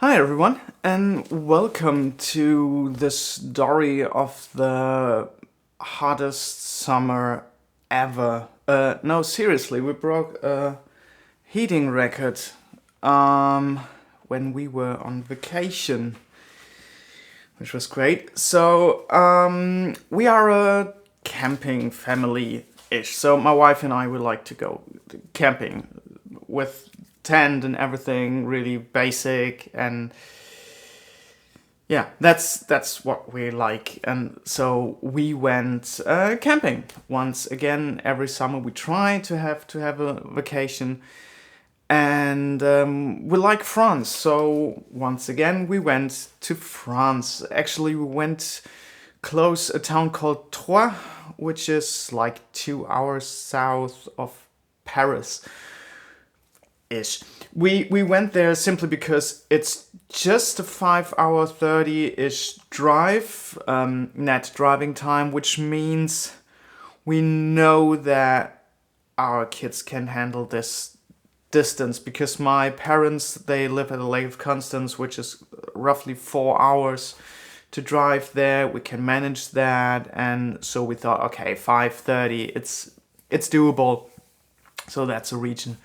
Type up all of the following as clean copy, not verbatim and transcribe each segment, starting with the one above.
Hi everyone, and welcome to the story of the hottest summer ever. No, seriously, we broke a heating record um, when we were on vacation, which was great. So we are a camping family-ish. So my wife and I would like to go camping with tent and everything, really basic and yeah, that's what we like. And so we went camping once again every summer. We try to have a vacation, and we like France. So once again we went to France. Actually, we went close a town called Troyes, which is like 2 hours south of Paris ish. We went there simply because it's just a 5 hour 30-ish drive, net driving time, which means we know that our kids can handle this distance because my parents they live at the Lake of Constance, which is roughly 4 hours to drive there. We can manage that, and so we thought, okay, 5:30, it's doable. So that's a region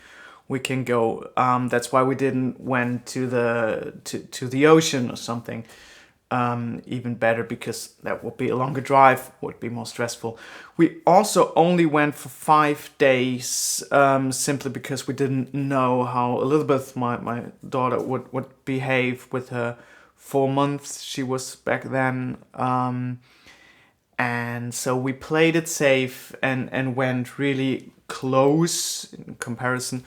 we can go. That's why we didn't went to the ocean or something. Even better because that would be a longer drive, would be more stressful. We also only went for 5 days, simply because we didn't know how Elizabeth, my daughter, would behave with her 4 months. She was back then. And so we played it safe and went really close in comparison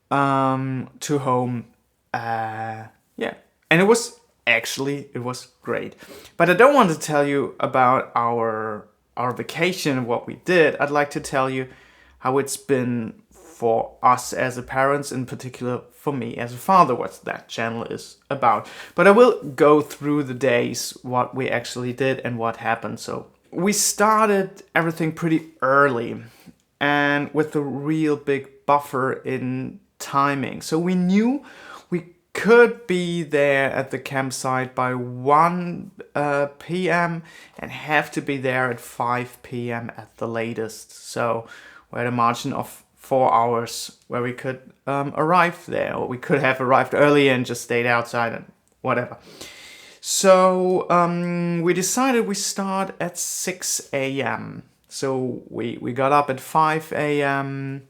to home. Yeah, and it was great. But I don't want to tell you about our vacation, what we did. I'd like to tell you how it's been for us as a parents, in particular for me as a father, what that channel is about. But I will go through the days, what we actually did and what happened. So we started everything pretty early and with a real big buffer in timing. So we knew we could be there at the campsite by 1 p.m. and have to be there at 5 p.m. at the latest. So we had a margin of 4 hours where we could arrive there, or we could have arrived earlier and just stayed outside and whatever. So we decided we start at 6 a.m. So we got up at 5 a.m.,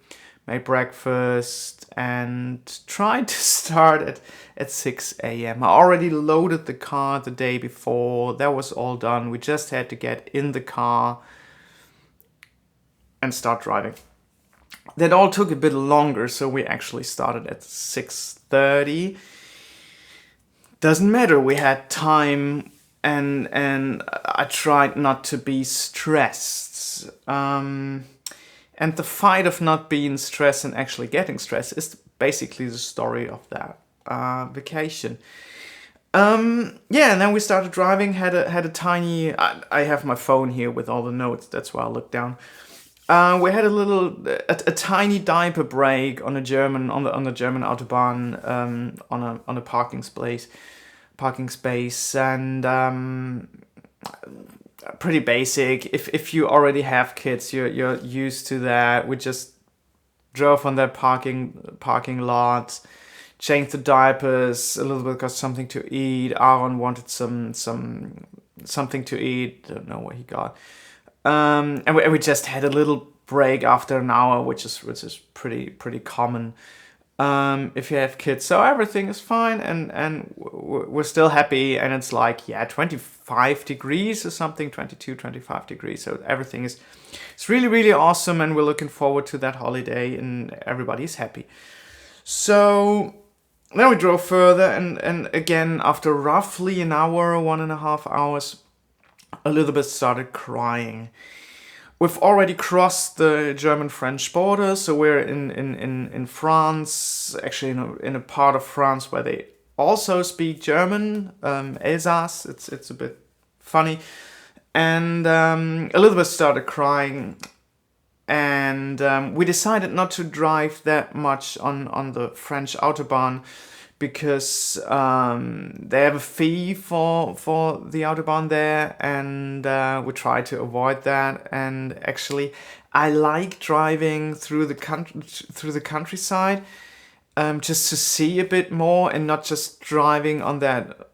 made breakfast, and tried to start at 6 a.m. I already loaded the car the day before. That was all done. We just had to get in the car and start driving. That all took a bit longer, so we actually started at 6:30. Doesn't matter, we had time, and I tried not to be stressed. And the fight of not being stressed and actually getting stressed is basically the story of that vacation. Yeah, and then we started driving. Had a tiny. I have my phone here with all the notes. That's why I looked down. We had a tiny diaper break on the German autobahn, on a parking space, and pretty basic. If you already have kids, you're used to that. We just drove on that parking lot, changed the diapers. Elizabeth got something to eat. Aaron wanted something to eat. Don't know what he got. And we just had a little break after an hour, which is pretty common if you have kids. So everything is fine, and we're still happy. And it's like 25 degrees or something, 22, 25 degrees. So everything is it's really really awesome, and we're looking forward to that holiday, and everybody's happy. So then we drove further, and again after roughly an hour, 1.5 hours. Elizabeth started crying. We've already crossed the German-French border, so we're in France, actually in a part of France where they also speak German, Alsace. It's a bit funny. And Elizabeth started crying, and we decided not to drive that much on the French autobahn because they have a fee for the autobahn there, and we try to avoid that. And actually, I like driving through the countryside, just to see a bit more and not just driving on that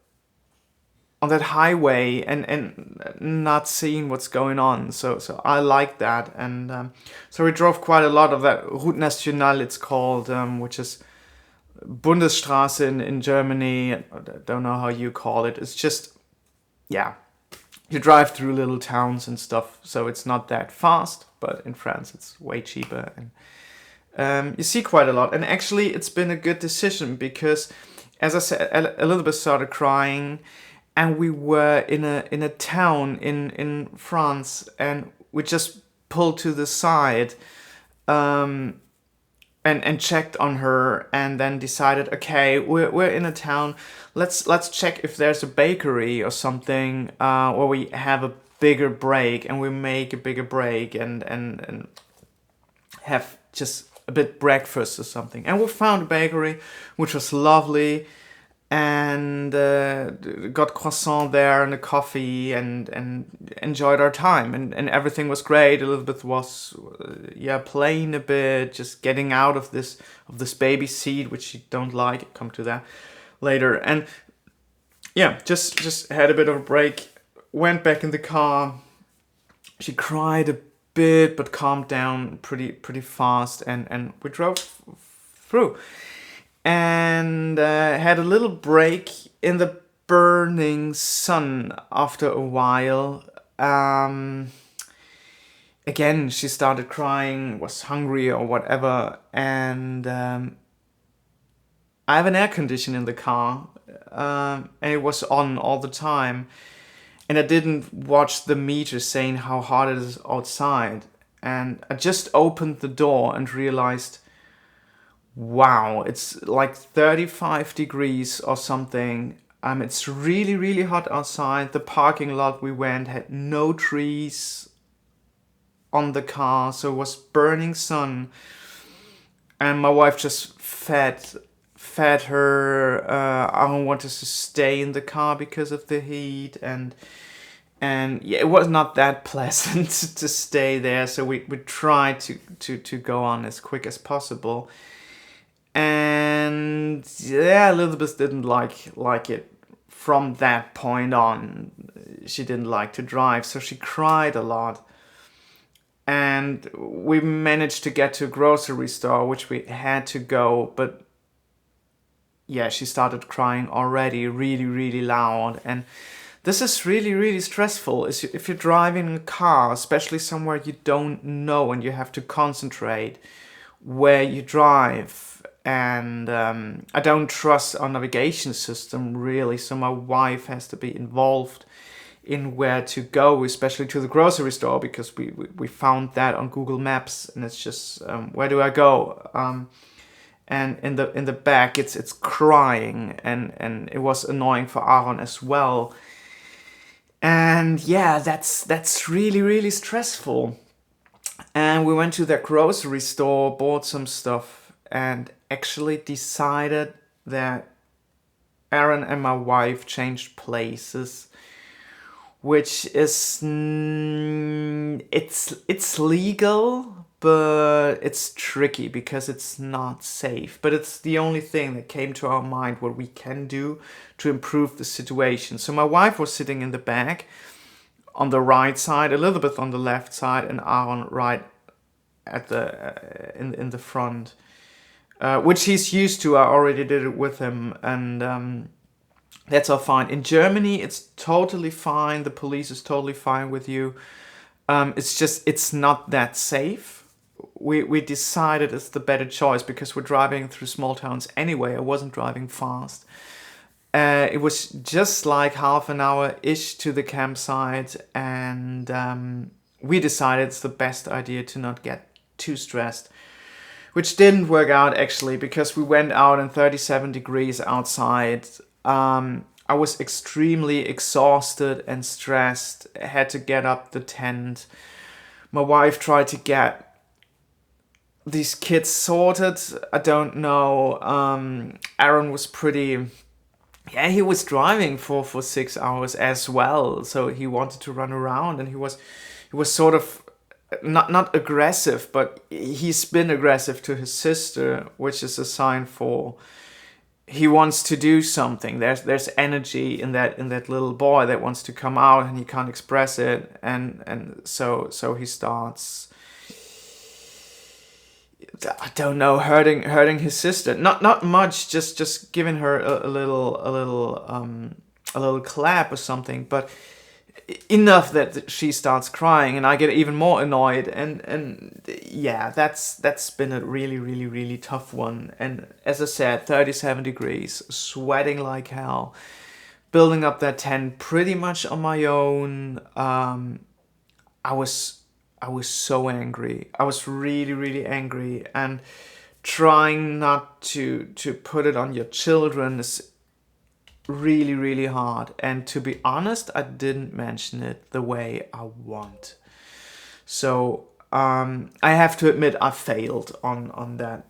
highway and not seeing what's going on. So I like that, and so we drove quite a lot of that Route Nationale, it's called, which is Bundesstraße in Germany. I don't know how you call it. It's just, yeah, you drive through little towns and stuff, so it's not that fast. But in France, it's way cheaper, and you see quite a lot. And actually, it's been a good decision because, as I said, Elizabeth started crying, and we were in a town in France, and we just pulled to the side, and checked on her, and then decided, okay, we're in a town. Let's check if there's a bakery or something, where we have a bigger break, and we make a bigger break, and have just a bit breakfast or something. And we found a bakery, which was lovely, and got croissant there and a coffee, and enjoyed our time, and everything was great. Elizabeth was playing a bit, just getting out of this baby seat, which she don't like. I'll come to that later. And yeah, just had a bit of a break, went back in the car. She cried a bit but calmed down pretty fast, and we drove through, and had a little break in the burning sun after a while. Again, she started crying, was hungry or whatever, and I have an air conditioner in the car, and it was on all the time, and I didn't watch the meter saying how hot it is outside, and I just opened the door and realized, wow, it's like 35 degrees or something. It's really, really hot outside. The parking lot we went had no trees on the car, so it was burning sun. And my wife just fed her. Aaron wanted to stay in the car because of the heat, and yeah, it was not that pleasant to stay there. So we tried to go on as quick as possible. And yeah, Elizabeth didn't like it from that point on. She didn't like to drive, so she cried a lot. And we managed to get to a grocery store, which we had to go, but yeah, she started crying already really, really loud. And this is really, really stressful. If you're driving a car, especially somewhere you don't know and you have to concentrate where you drive. And I don't trust our navigation system really, so my wife has to be involved in where to go, especially to the grocery store, because we found that on Google Maps, and it's just where do I go? And in the back it's crying, and it was annoying for Aaron as well. And yeah, that's really, really stressful. And we went to the grocery store, bought some stuff, and actually decided that Aaron and my wife changed places, which is it's legal, but it's tricky because it's not safe. But it's the only thing that came to our mind what we can do to improve the situation. So my wife was sitting in the back on the right side, Elizabeth on the left side, and Aaron right at the in the front, which he's used to. I already did it with him, and that's all fine. In Germany, it's totally fine. The police is totally fine with you. It's just it's not that safe. We decided it's the better choice because we're driving through small towns anyway. I wasn't driving fast. It was just like half an hour-ish to the campsite, and we decided it's the best idea to not get too stressed, which didn't work out actually, because we went out in 37 degrees outside. I was extremely exhausted and stressed. I had to get up the tent. My wife tried to get these kids sorted. I don't know. Aaron was pretty. Yeah, he was driving for 6 hours as well, so he wanted to run around, and he was sort of not aggressive, but he's been aggressive to his sister, which is a sign for he wants to do something. There's energy in that little boy that wants to come out, and he can't express it, and so he starts, I don't know, hurting his sister. Not much, just giving her a little clap or something, but enough that she starts crying, and I get even more annoyed. And yeah, that's been a really really really tough one. And as I said, 37 degrees, sweating like hell, building up that tent pretty much on my own. I was I was so angry. I was really really angry, and trying not to put it on your children is really really hard. And to be honest, I didn't mention it the way I want. So I have to admit I failed on that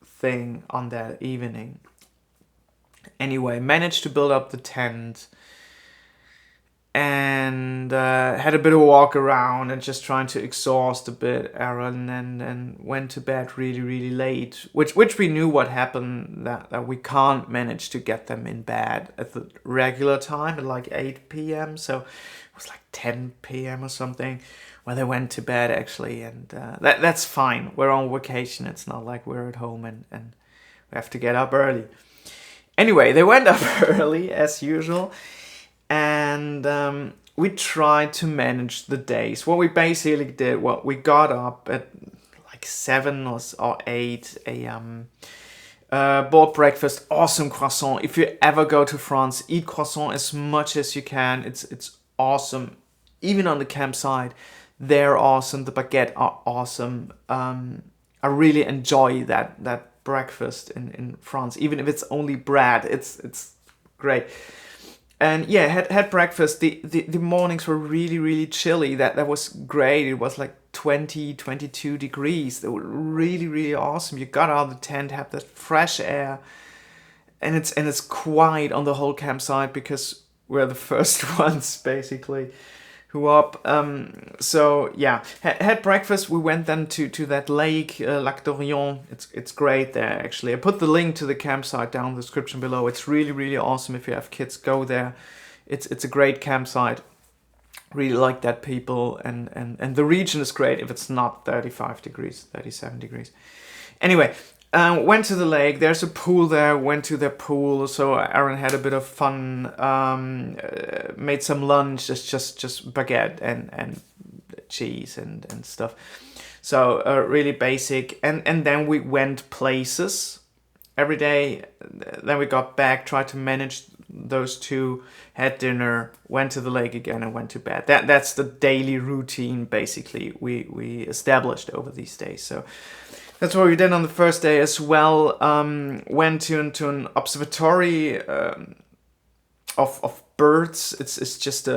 thing on that evening. Anyway, managed to build up the tent, and had a bit of a walk around and just trying to exhaust a bit Aaron, and went to bed really really late, which we knew what happened, that we can't manage to get them in bed at the regular time at like 8 p.m. So it was like 10 p.m. or something when they went to bed actually. And that's fine, we're on vacation, it's not like we're at home and we have to get up early. Anyway, they went up early as usual, and we tried to manage the days. What we basically did, we got up at like 7 or 8 a.m. Bought breakfast, awesome croissant. If you ever go to France, eat croissant as much as you can. It's awesome. Even on the campsite, they're awesome. The baguette are awesome. I really enjoy that breakfast in France, even if it's only bread. It's great. And yeah, had breakfast. The mornings were really really chilly. That was great. It was like 22 degrees. They were really really awesome. You got out of the tent, have that fresh air, and it's quiet on the whole campsite because we're the first ones basically who up. So yeah, had breakfast. We went then to that lake, Lac d'Orion. It's great there actually. I put the link to the campsite down in the description below. It's really really awesome. If you have kids, go there. It's a great campsite. Really like that people, and the region is great if it's not 35 degrees, 37 degrees. Anyway, went to the lake. There's a pool there. Went to the pool. So Aaron had a bit of fun. Made some lunch. Just baguette and cheese and stuff. So really basic. And then we went places every day. Then we got back. Tried to manage those two. Had dinner. Went to the lake again and went to bed. That's the daily routine basically we established over these days. So that's what we did on the first day as well. Went to an observatory of birds. It's just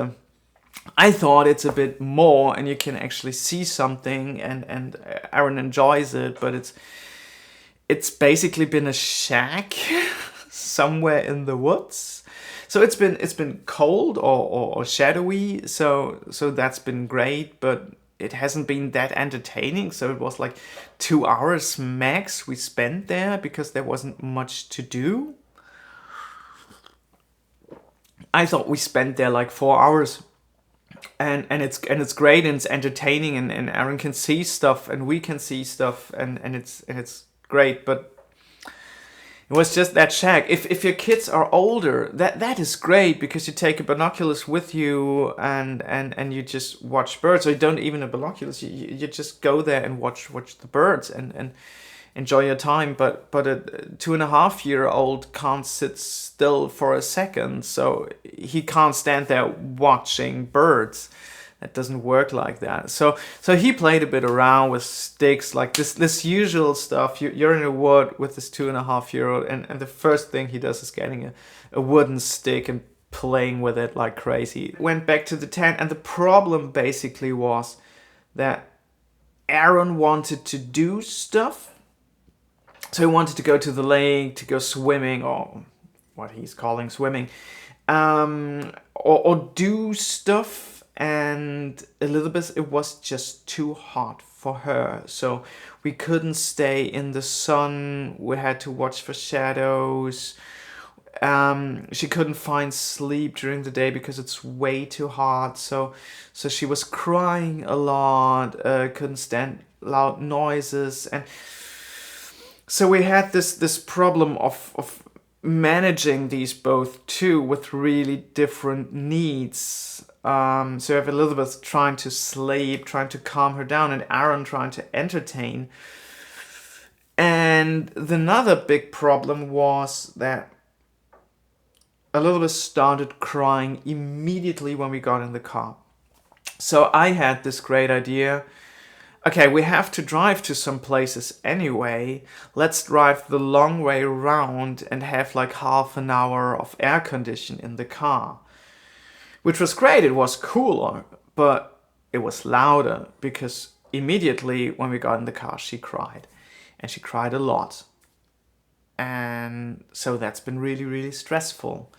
I thought it's a bit more, and you can actually see something, and Aaron enjoys it, but it's basically been a shack somewhere in the woods. So it's been cold or shadowy. So that's been great, but it hasn't been that entertaining. So it was like 2 hours max we spent there because there wasn't much to do. I thought we spent there like 4 hours, and it's great, and it's entertaining, and Aaron can see stuff and we can see stuff, and it's great. But it was just that shack. If your kids are older, that is great because you take a binoculars with you, and you just watch birds. Or you don't even have binoculars. You just go there and watch the birds and enjoy your time. But a 2.5-year-old can't sit still for a second, so he can't stand there watching birds. It doesn't work like that. So he played a bit around with sticks, like this usual stuff. You're in a wood with this 2.5-year-old, and the first thing he does is getting a wooden stick and playing with it like crazy. Went back to the tent, and the problem basically was that Aaron wanted to do stuff. So he wanted to go to the lake, to go swimming, or what he's calling swimming, or do stuff. And Elizabeth, it was just too hot for her. So we couldn't stay in the sun. We had to watch for shadows. She couldn't find sleep during the day because it's way too hot. So she was crying a lot, couldn't stand loud noises. And so we had this problem of managing these both two with really different needs. So you have Elizabeth trying to sleep, trying to calm her down, and Aaron trying to entertain. And another big problem was that Elizabeth started crying immediately when we got in the car. So I had this great idea. Okay, we have to drive to some places anyway. Let's drive the long way around and have like half an hour of air condition in the car. Which was great, it was cooler, but it was louder because immediately when we got in the car, she cried. And she cried a lot. And so that's been really, really stressful.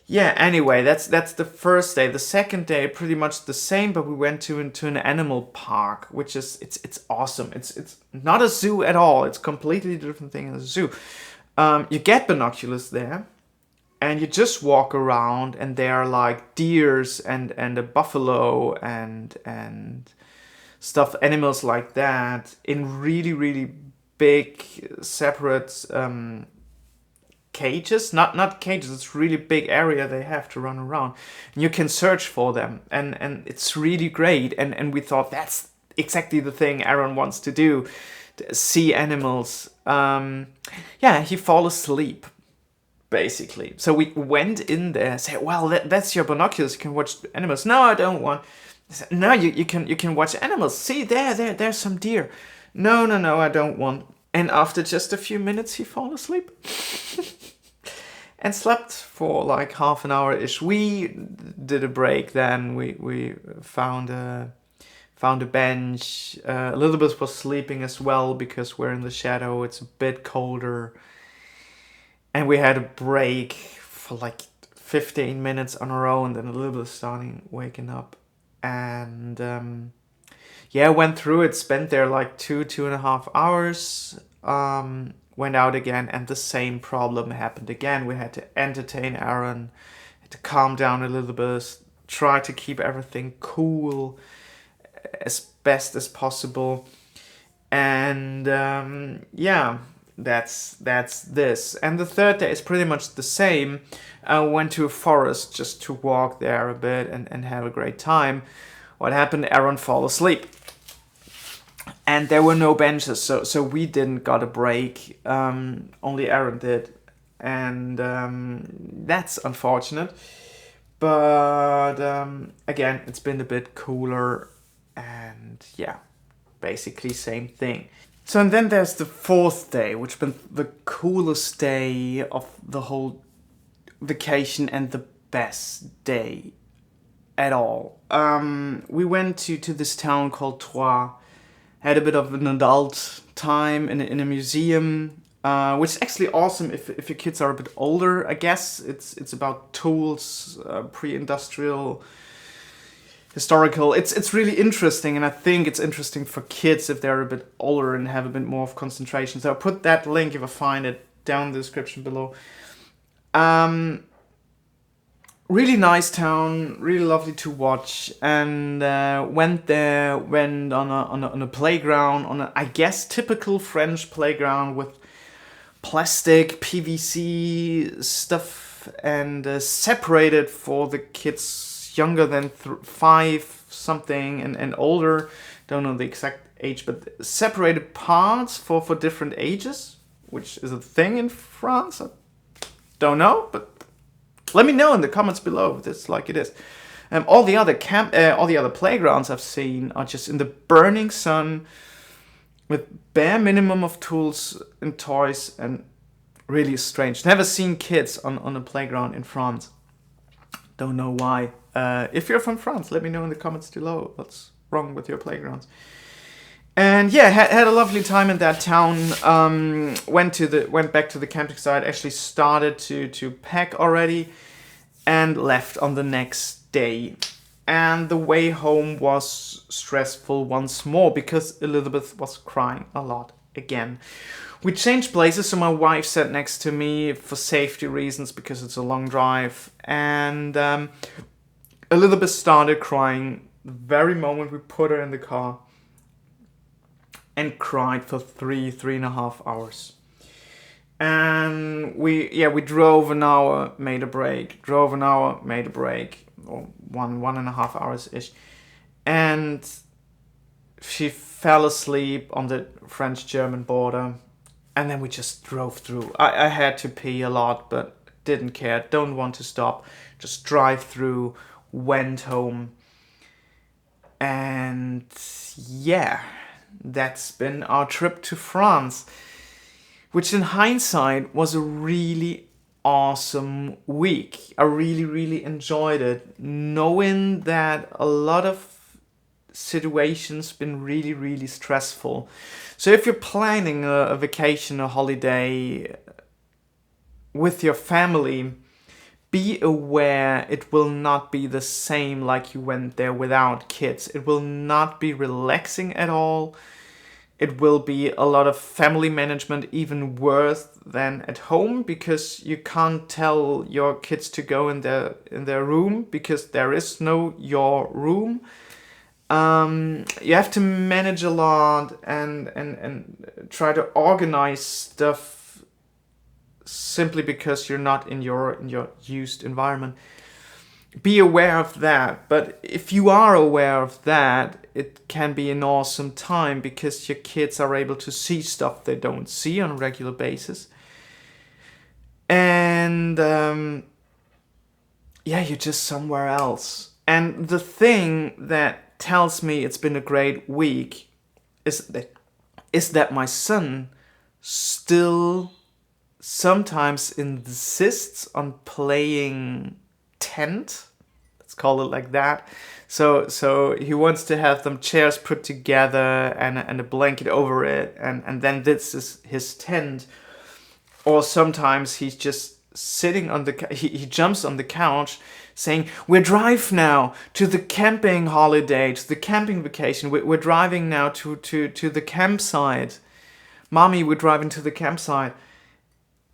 Yeah, anyway, that's the first day. The second day, pretty much the same, but we went into an animal park, which is it's awesome. It's not a zoo at all. It's a completely different thing than a zoo. You get binoculars there, and you just walk around, and there are like deers and a buffalo and stuff, animals like that in really, really big separate cages, not cages, it's really big area they have to run around, and you can search for them, and it's really great, and we thought that's exactly the thing Aaron wants to do, to see animals. He fall asleep basically. So we went in there, said, well, that's your binoculars, you can watch animals. No, I don't want. I said, no, you can watch animals. See, there's some deer. No, I don't want. And after just a few minutes, he fall asleep. And slept for like half an hour-ish. We did a break then. We found a bench. Elizabeth was sleeping as well because we're in the shadow. It's a bit colder. And we had a break for like 15 minutes on our own. Then Elizabeth starting waking up. And went through it. Spent there like 2.5 hours. Went out again, and the same problem happened again. We had to entertain Aaron, had to calm down Elizabeth, try to keep everything cool as best as possible. And that's this. And the third day is pretty much the same. I went to a forest just to walk there a bit and have a great time. What happened? Aaron fell asleep. And there were no benches, so we didn't got a break. Only Aaron did, and that's unfortunate. But again, it's been a bit cooler, and basically same thing. So and then there's the fourth day, which has been the coolest day of the whole vacation and the best day at all. We went to this town called Troyes. Had a bit of an adult time in a museum, which is actually awesome if your kids are a bit older. I guess it's about tools, pre-industrial, historical. It's really interesting, and I think it's interesting for kids if they're a bit older and have a bit more of concentration. So I'll put that link, if I find it, down in the description below. Really nice town, really lovely to watch, and went on a playground, on a, I guess, typical French playground with plastic, PVC stuff, and separated for the kids younger than 5 something and older, don't know the exact age, but separated parts for different ages, which is a thing in France, I don't know, but let me know in the comments below if it's like it is. All the other playgrounds I've seen are just in the burning sun with bare minimum of tools and toys, and really strange. Never seen kids on a playground in France. Don't know why. If you're from France, let me know in the comments below what's wrong with your playgrounds. And yeah, had a lovely time in that town. Went back to the camping site. Actually started to pack already, and left on the next day. And the way home was stressful once more because Elizabeth was crying a lot again. We changed places, so my wife sat next to me for safety reasons because it's a long drive. And Elizabeth started crying the very moment we put her in the car, and cried for 3.5 hours. And we drove an hour, made a break, drove an hour, made a break, or 1.5 hours ish. And she fell asleep on the French-German border. And then we just drove through. I had to pee a lot, but didn't care. Don't want to stop. Just drive through, went home. And yeah, that's been our trip to France, which in hindsight was a really awesome week. I really, really enjoyed it, knowing that a lot of situations been really, really stressful. So if you're planning a vacation, a holiday with your family, be aware it will not be the same like you went there without kids. It will not be relaxing at all. It will be a lot of family management, even worse than at home, because you can't tell your kids to go in their room because there is no your room. You have to manage a lot and try to organize stuff simply because you're not in your used environment. Be aware of that. But if you are aware of that, it can be an awesome time because your kids are able to see stuff they don't see on a regular basis. And you're just somewhere else. And the thing that tells me it's been a great week is that my son still sometimes insists on playing tent. Let's call it like that. So he wants to have some chairs put together and a blanket over it, and then this is his tent. Or sometimes he's just sitting on he jumps on the couch saying, "We're drive now to the camping holiday, to the camping vacation. We're driving now to the campsite. Mommy, we're driving to the campsite."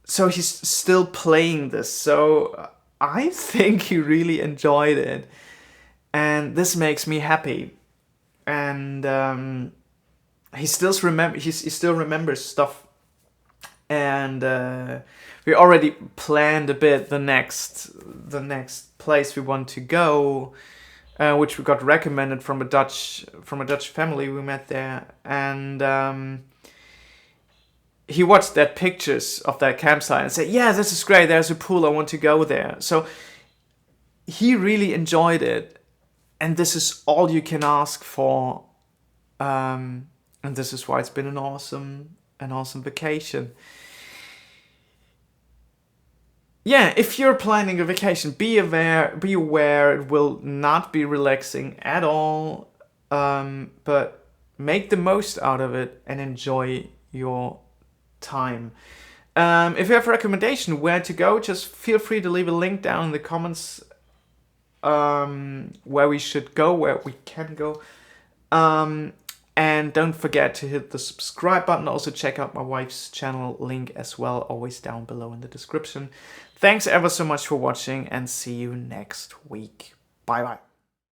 So he's still playing this. So I think he really enjoyed it. And this makes me happy. And he still remembers stuff. And we already planned a bit the next place we want to go, which we got recommended from a Dutch family we met there. And he watched that pictures of that campsite and said, "Yeah, this is great. There's a pool. I want to go there." So he really enjoyed it, and this is all you can ask for. And this is why it's been an awesome vacation. Yeah, if you're planning a vacation, be aware it will not be relaxing at all. But make the most out of it and enjoy your time. If you have a recommendation where to go, just feel free to leave a link down in the comments where we should go, where we can go. And don't forget to hit the subscribe button. Also check out my wife's channel, link as well, always down below in the description. Thanks ever so much for watching, and see you next week. Bye bye.